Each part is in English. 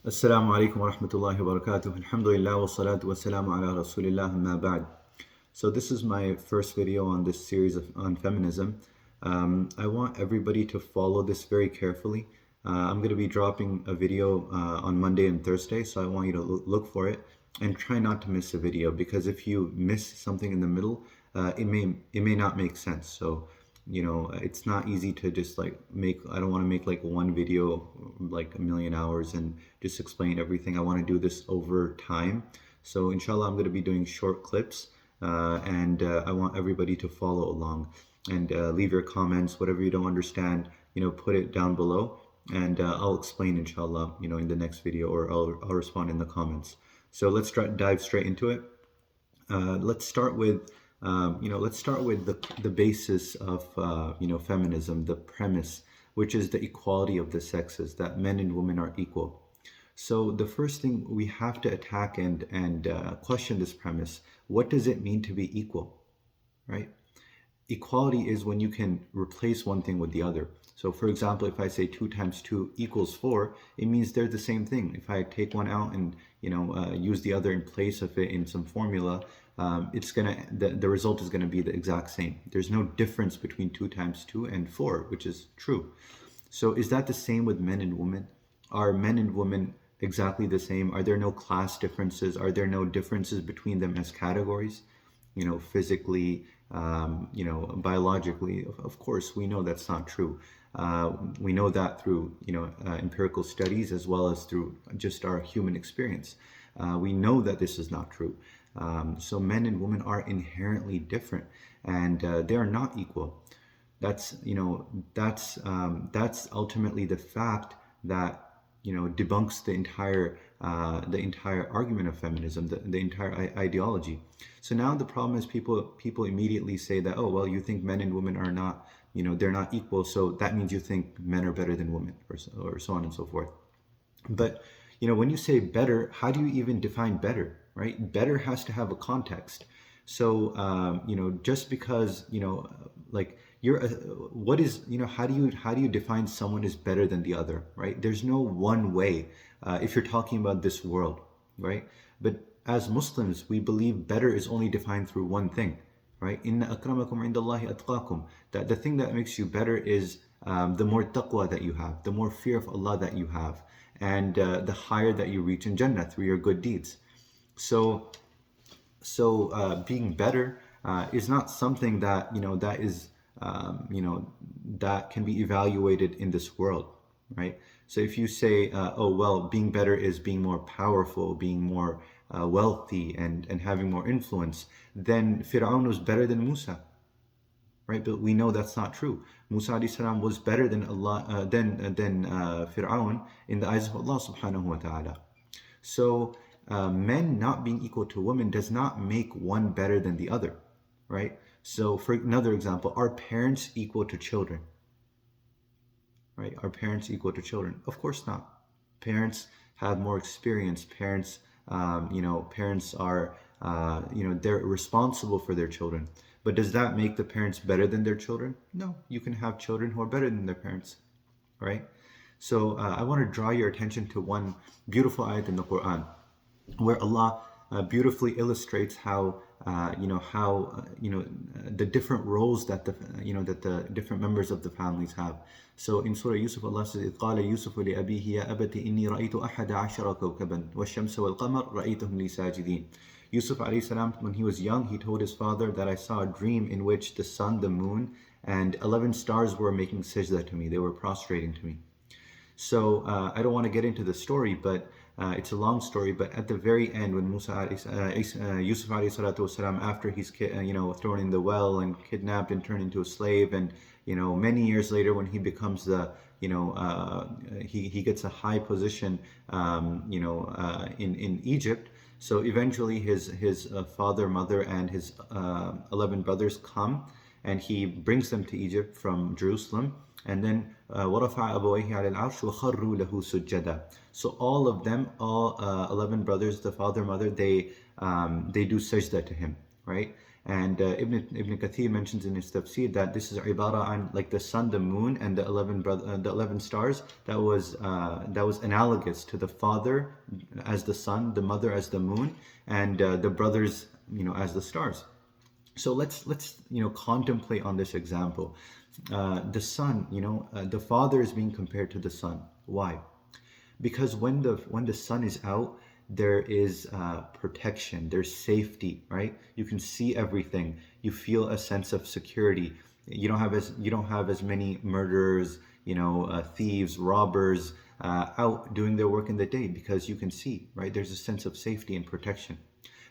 Assalamu alaikum wa rahmatullahi wa barakatuh. Alhamdulillah wa salatu wa salamu ala rasulillah ma ba'd. So this is my first video on this series on feminism. I want everybody to follow this very carefully. I'm going to be dropping a video on Monday and Thursday, so I want you to look for it and try not to miss a video, because if you miss something in the middle, it may not make sense. So it's not easy to just I don't want to make like one video like a million hours and just explain everything. I want to do this over time. So inshallah, I'm going to be doing short clips, and I want everybody to follow along and leave your comments, whatever you don't understand, put it down below, and I'll explain inshallah, in the next video, or I'll respond in the comments. So let's dive straight into it. Let's start with the basis of feminism, the premise, which is the equality of the sexes, that men and women are equal. So the first thing we have to attack and question this premise: what does it mean to be equal, right? Equality is when you can replace one thing with the other. So for example, if I say 2 times 2 equals 4, it means they're the same thing. If I take one out and use the other in place of it in some formula, the result is gonna be the exact same. There's no difference between 2 times 2 and 4, which is true. So is that the same with men and women? Are men and women exactly the same? Are there no class differences? Are there no differences between them as categories? Physically, biologically? Of course, we know that's not true. We know that through empirical studies, as well as through just our human experience. We know that this is not true. So men and women are inherently different, and they are not equal. That's ultimately the fact that debunks the entire argument of feminism, the entire ideology. So now the problem is people immediately say that, oh well, you think men and women are not, they're not equal, so that means you think men are better than women, or so on and so forth. But when you say better, how do you even define better, right? Better has to have a context. So just because like you're what is how do you define someone as better than the other, right? There's no one way if you're talking about this world, right? But as Muslims, we believe better is only defined through one thing, right? Inna akramakum indallahi atqakum. That the thing that makes you better is the more taqwa that you have, the more fear of Allah that you have, and the higher that you reach in Jannah through your good deeds. So being better is not something that that is that can be evaluated in this world, right? So if you say, oh well, being better is being more powerful, being more wealthy, and having more influence, then Fir'aun was better than Musa, right? But we know that's not true. Musa alayhi salam was better than Allah, than Fir'aun in the eyes of Allah subhanahu wa ta'ala. So men not being equal to women does not make one better than the other, right? So for another example, are parents equal to children, right? Are parents equal to children? Of course not. Parents have more experience. Parents, parents are, they're responsible for their children. But does that make the parents better than their children? No, you can have children who are better than their parents, right? So I want to draw your attention to one beautiful ayat in the Quran, where Allah beautifully illustrates how the different roles that the different members of the families have. So in Surah Yusuf, Allah says, إِذْ قَالَ يُوسُفُ لِأَبِيهِ يَا أَبَتِ إِنِّي رَأَيْتُ أَحَدَ عَشَرَ كَوْكَبًا وَالشَّمْسَ وَالْقَمَرَ رَأَيْتُهُمْ لِي سَاجِدِينَ. Yusuf alayhi salam, when he was young, he told his father that I saw a dream in which the sun, the moon, and 11 stars were making sajda to me. They were prostrating to me. So I don't want to get into the story, but it's a long story. But at the very end, when Yusuf alayhi salatu wasalam, after he's thrown in the well and kidnapped and turned into a slave, and many years later when he becomes the he gets a high position in Egypt. So eventually his father, mother, and his 11 brothers come, and he brings them to Egypt from Jerusalem. And then وَرَفَعَ أَبَوَيْهِ عَلَى الْعَرْشِ وَخَرُّوا لَهُ سُجَّدًا. So all of them, all 11 brothers, the father, mother, they do sajda to him, right? And Ibn Kathir mentions in his tafsir that this is ibara on like the sun, the moon, and the 11 stars. That was analogous to the father as the sun, the mother as the moon, and the brothers, as the stars. So let's contemplate on this example. The sun, the father is being compared to the sun. Why? Because when the sun is out, there is protection, there's safety, right? You can see everything. You feel a sense of security. You don't have as many murderers, thieves, robbers out doing their work in the day, because you can see, right? There's a sense of safety and protection.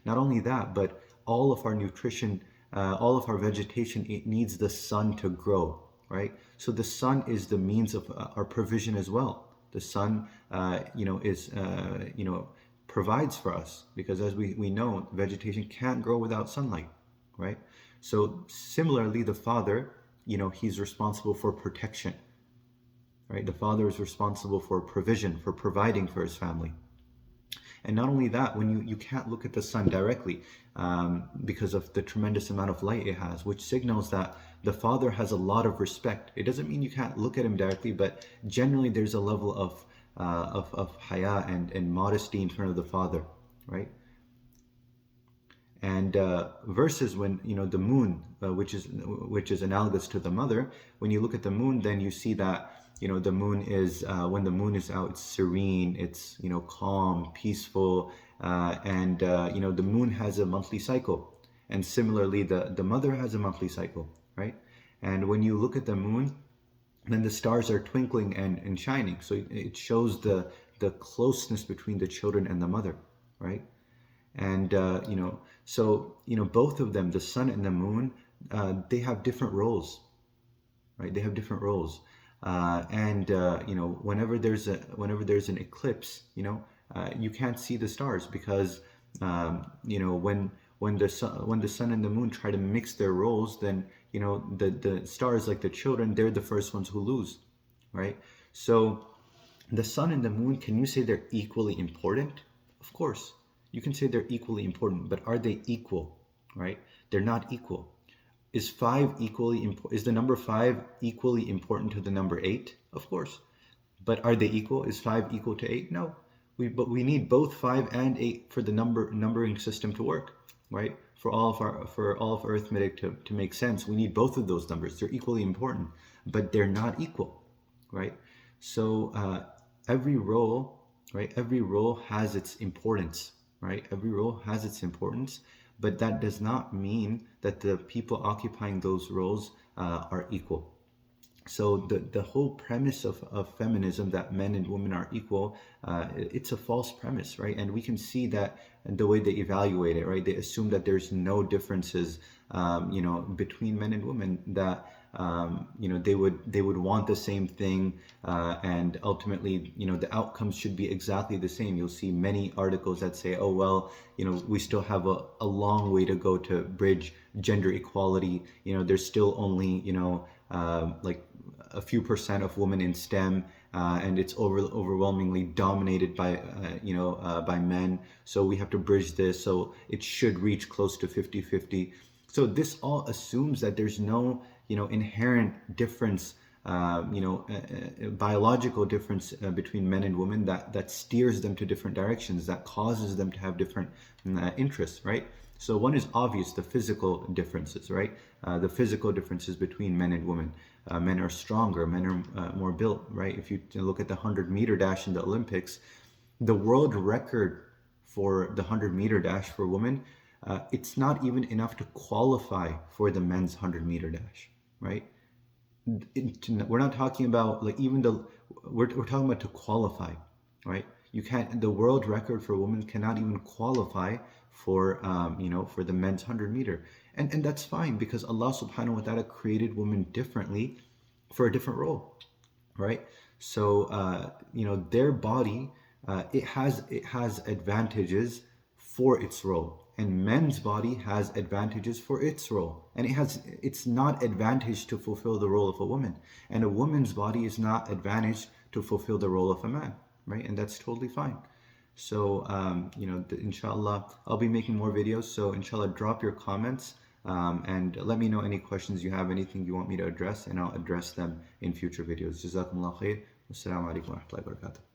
Not only that, but all of our nutrition, all of our vegetation, it needs the sun to grow, right? So the sun is the means of our provision as well. The sun, provides for us, because as we know, vegetation can't grow without sunlight, right? So similarly, the father, he's responsible for protection, right? The father is responsible for provision, for providing for his family. And not only that, when you can't look at the sun directly because of the tremendous amount of light it has, which signals that the father has a lot of respect. It doesn't mean you can't look at him directly, but generally there's a level of haya and modesty in front of the father, right? And versus when the moon, which is analogous to the mother, when you look at the moon, then you see that the moon is when the moon is out, it's serene, it's calm, peaceful, and the moon has a monthly cycle, and similarly the mother has a monthly cycle, right? And when you look at the moon, then the stars are twinkling and shining, so it shows the closeness between the children and the mother, right? And so both of them, the sun and the moon, they have different roles, right? They have different roles. Whenever there's an eclipse, you can't see the stars, because when the sun and the moon try to mix their roles, then the stars, like the children, they're the first ones who lose, right? So the sun and the moon, can you say they're equally important? Of course, you can say they're equally important, but are they equal, right? They're not equal. Is the number 5 equally important to the number 8? Of course. But are they equal? Is 5 equal to 8? No. But we need both 5 and 8 for the numbering system to work, right? For all of arithmetic to make sense, we need both of those numbers. They're equally important, but they're not equal, right? So every role, right? Every role has its importance, right? Every role has its importance. But that does not mean that the people occupying those roles are equal. So the whole premise of feminism, that men and women are equal, it's a false premise, right? And we can see that in the way they evaluate it, right? They assume that there's no differences, between men and women, that they would want the same thing, and ultimately, the outcomes should be exactly the same. You'll see many articles that say, oh well, we still have a long way to go to bridge gender equality. There's still only like a few percent of women in STEM, and it's overwhelmingly dominated by by men. So we have to bridge this. So it should reach close to 50-50. So this all assumes that there's no inherent difference, biological difference between men and women that steers them to different directions, that causes them to have different interests, right? So one is obvious, the physical differences, right? The physical differences between men and women. Men are stronger, men are more built, right? If you look at the 100-meter dash in the Olympics, the world record for the 100-meter dash for women, it's not even enough to qualify for the men's 100-meter dash, right? We're not talking about like we're talking about to qualify, right? You can't, the world record for women cannot even qualify for for the men's 100-meter, and that's fine, because Allah subhanahu wa ta'ala created women differently for a different role, right? So their body, it has advantages for its role, and men's body has advantages for its role, and it's not advantaged to fulfill the role of a woman, and a woman's body is not advantaged to fulfill the role of a man, right? And that's totally fine. So inshallah, I'll be making more videos. So inshallah, drop your comments And let me know any questions you have, anything you want me to address, and I'll address them in future videos. Jazakumullah khair. Assalamu alaikum wa rahmatullahi wa barakatuh.